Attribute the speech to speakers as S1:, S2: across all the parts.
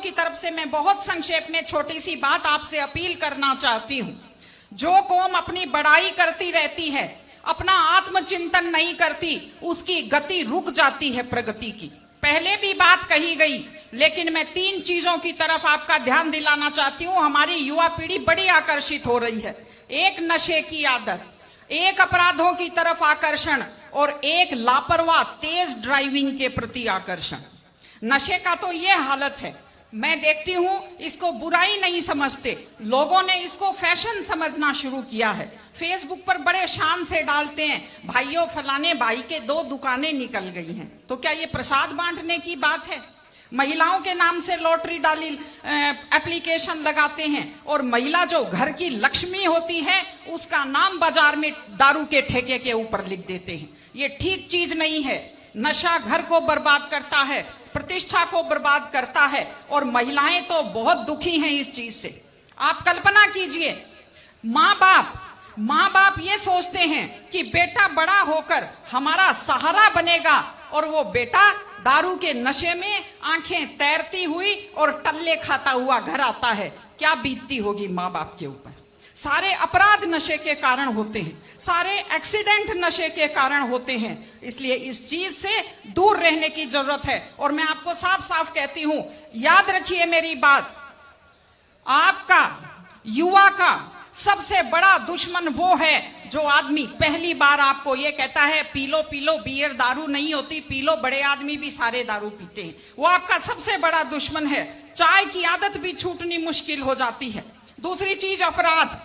S1: की तरफ से मैं बहुत संक्षेप में छोटी सी बात आपसे अपील करना चाहती हूं। जो कौम अपनी बड़ाई करती रहती है, अपना आत्मचिंतन नहीं करती, उसकी गति रुक जाती है प्रगति की। पहले भी बात कही गई, लेकिन मैं 3 चीजों की तरफ आपका ध्यान दिलाना चाहती हूं। हमारी युवा पीढ़ी बड़ी आकर्षित हो रही है। एक नशे की आदत, एक अपराधों की तरफ आकर्षण और एक लापरवाह तेज ड्राइविंग के प्रति आकर्षण। नशे का तो ये हालत है, मैं देखती हूं इसको बुराई नहीं समझते, लोगों ने इसको फैशन समझना शुरू किया है। फेसबुक पर बड़े शान से डालते हैं, भाइयों फलाने भाई के 2 दुकानें निकल गई हैं। तो क्या ये प्रसाद बांटने की बात है? महिलाओं के नाम से लॉटरी डाली एप्लीकेशन लगाते हैं और महिला जो घर की लक्ष्मी होती है उसका नाम बाजार में दारू के ठेके के ऊपर लिख देते हैं। ये ठीक चीज नहीं है। नशा घर को बर्बाद करता है, प्रतिष्ठा को बर्बाद करता है और महिलाएं तो बहुत दुखी हैं इस चीज से। आप कल्पना कीजिए, माँ बाप ये सोचते हैं कि बेटा बड़ा होकर हमारा सहारा बनेगा और वो बेटा दारू के नशे में आंखें तैरती हुई और टल्ले खाता हुआ घर आता है। क्या बीतती होगी माँ बाप के ऊपर। सारे अपराध नशे के कारण होते हैं, सारे एक्सीडेंट नशे के कारण होते हैं। इसलिए इस चीज से दूर रहने की जरूरत है। और मैं आपको साफ साफ कहती हूं, याद रखिए मेरी बात, आपका युवा का सबसे बड़ा दुश्मन वो है जो आदमी पहली बार आपको ये कहता है पी लो बियर दारू नहीं होती, पी लो, बड़े आदमी भी सारे दारू पीते हैं। वो आपका सबसे बड़ा दुश्मन है। चाय की आदत भी छूटनी मुश्किल हो जाती है। दूसरी चीज अपराध।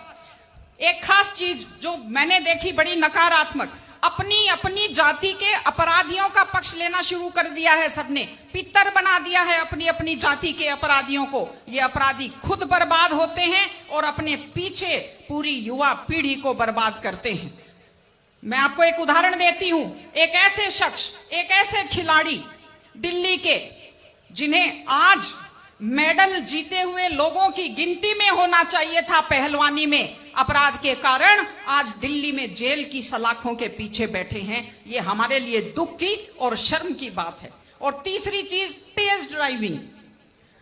S1: एक खास चीज जो मैंने देखी बड़ी नकारात्मक, अपनी जाति के अपराधियों का पक्ष लेना शुरू कर दिया है सबने। पितर बना दिया है अपनी जाति के अपराधियों को। ये अपराधी खुद बर्बाद होते हैं और अपने पीछे पूरी युवा पीढ़ी को बर्बाद करते हैं। मैं आपको एक उदाहरण देती हूं। एक ऐसे शख्स, एक ऐसे खिलाड़ी दिल्ली के, जिन्हें आज मेडल जीते हुए लोगों की गिनती में होना चाहिए था पहलवानी में, अपराध के कारण आज दिल्ली में जेल की सलाखों के पीछे बैठे हैं। ये हमारे लिए दुख की और शर्म की बात है। और तीसरी चीज, तेज ड्राइविंग।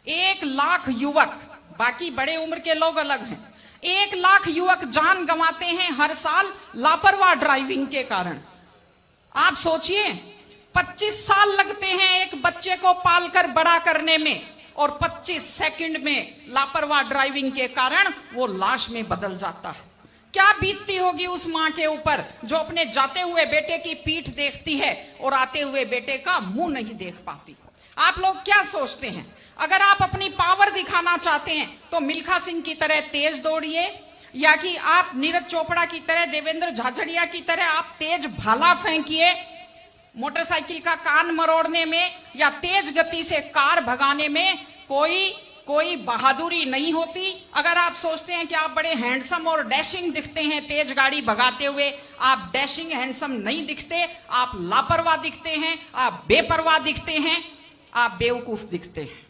S1: 1 लाख युवक, बाकी बड़े उम्र के लोग अलग हैं, 1 लाख युवक जान गंवाते हैं हर साल लापरवाह ड्राइविंग के कारण। आप सोचिए, 25 साल लगते हैं एक बच्चे को पालकर बड़ा करने में और 25 सेकंड में लापरवाह ड्राइविंग के कारण वो लाश में बदल जाता है। क्या बीतती होगी उस मां के ऊपर जो अपने जाते हुए बेटे की पीठ देखती है और आते हुए बेटे का मुंह नहीं देख पाती। आप लोग क्या सोचते हैं, अगर आप अपनी पावर दिखाना चाहते हैं तो मिल्खा सिंह की तरह तेज दौड़िए, या कि आप नीरज चोपड़ा की तरह, देवेंद्र झाझड़िया की तरह आप तेज भाला फेंकिए मोटरसाइकिल का कान मरोड़ने में, या तेज गति से कार भगाने में कोई बहादुरी नहीं होती। अगर आप सोचते हैं कि आप बड़े हैंडसम और डैशिंग दिखते हैं तेज गाड़ी भगाते हुए, आप डैशिंग हैंडसम नहीं दिखते, आप लापरवाह दिखते हैं, आप बेपरवाह दिखते हैं, आप बेवकूफ दिखते हैं।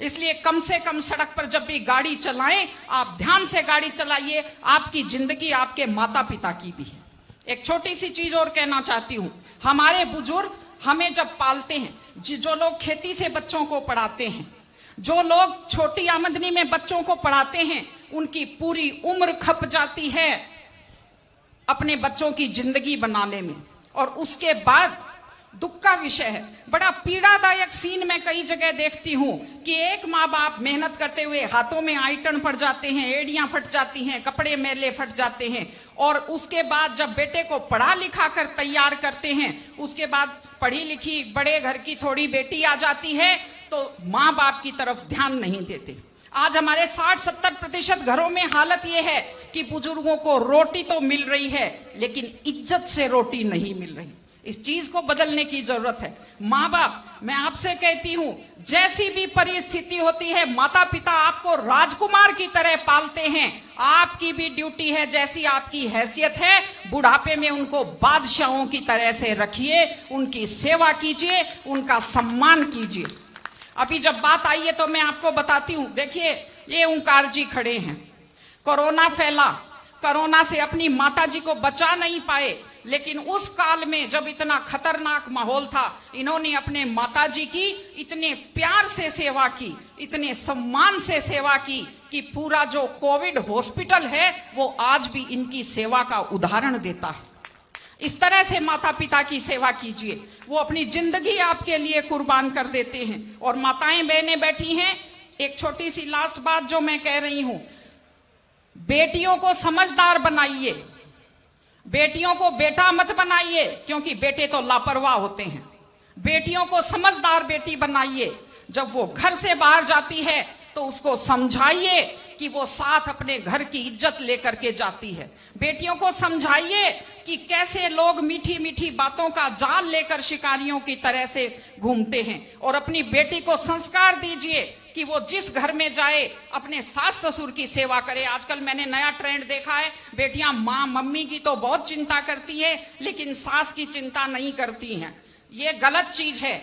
S1: इसलिए कम से कम सड़क पर जब भी गाड़ी चलाएं, आप ध्यान से गाड़ी चलाइए। आपकी जिंदगी आपके माता पिता की भी है। एक छोटी सी चीज और कहना चाहती हूं, हमारे बुजुर्ग हमें जब पालते हैं, जो लोग खेती से बच्चों को पढ़ाते हैं, जो लोग छोटी आमदनी में बच्चों को पढ़ाते हैं, उनकी पूरी उम्र खप जाती है अपने बच्चों की जिंदगी बनाने में। और उसके बाद दुख का विषय है, बड़ा पीड़ादायक सीन मैं कई जगह देखती हूं कि एक माँ बाप मेहनत करते हुए हाथों में आइटन पड़ जाते हैं, एड़ियां फट जाती हैं, कपड़े मैले फट जाते हैं, और उसके बाद जब बेटे को पढ़ा लिखा कर तैयार करते हैं, उसके बाद पढ़ी लिखी बड़े घर की थोड़ी बेटी आ जाती है तो माँ बाप की तरफ ध्यान नहीं देते। आज हमारे 60-70% घरों में हालत यह है कि बुजुर्गों को रोटी तो मिल रही है लेकिन इज्जत से रोटी नहीं मिल रही। इस चीज को बदलने की जरूरत है। माँ बाप, मैं आपसे कहती हूं, जैसी भी परिस्थिति होती है, माता पिता आपको राजकुमार की तरह पालते हैं। आपकी भी ड्यूटी है, जैसी आपकी हैसियत है, बुढ़ापे में उनको बादशाहों की तरह से रखिए, उनकी सेवा कीजिए, उनका सम्मान कीजिए। अभी जब बात आई है तो मैं आपको बताती हूं। देखिए, ये ओंकार जी खड़े हैं, कोरोना फैला, कोरोना से अपनी माता जी को बचा नहीं पाए, लेकिन उस काल में जब इतना खतरनाक माहौल था, इन्होंने अपने माताजी की इतने प्यार से सेवा की, इतने सम्मान से सेवा की कि पूरा जो कोविड हॉस्पिटल है वो आज भी इनकी सेवा का उदाहरण देता है। इस तरह से माता पिता की सेवा कीजिए, वो अपनी जिंदगी आपके लिए कुर्बान कर देते हैं। और माताएं बहनें बैठी हैं, एक छोटी सी लास्ट बात जो मैं कह रही हूं, बेटियों को समझदार बनाइए, बेटियों को बेटा मत बनाइए, क्योंकि बेटे तो लापरवाह होते हैं। बेटियों को समझदार बेटी बनाइए। जब वो घर से बाहर जाती है तो उसको समझाइए कि वो साथ अपने घर की इज्जत लेकर के जाती है। बेटियों को समझाइए कि कैसे लोग मीठी मीठी बातों का जाल लेकर शिकारियों की तरह से घूमते हैं। और अपनी बेटी को संस्कार दीजिए कि वो जिस घर में जाए अपने सास ससुर की सेवा करे। आजकल मैंने नया ट्रेंड देखा है, बेटियां माँ मम्मी की तो बहुत चिंता करती है लेकिन सास की चिंता नहीं करती हैं। ये गलत चीज है।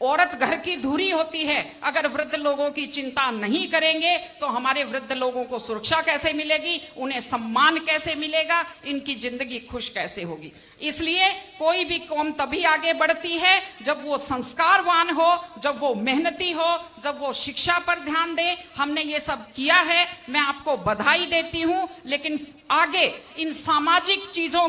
S1: औरत घर की धुरी होती है। अगर वृद्ध लोगों की चिंता नहीं करेंगे तो हमारे वृद्ध लोगों को सुरक्षा कैसे मिलेगी, उन्हें सम्मान कैसे मिलेगा, इनकी जिंदगी खुश कैसे होगी। इसलिए कोई भी कौम तभी आगे बढ़ती है जब वो संस्कारवान हो, जब वो मेहनती हो, जब वो शिक्षा पर ध्यान दे। हमने ये सब किया है, मैं आपको बधाई देती हूं। लेकिन आगे इन सामाजिक चीजों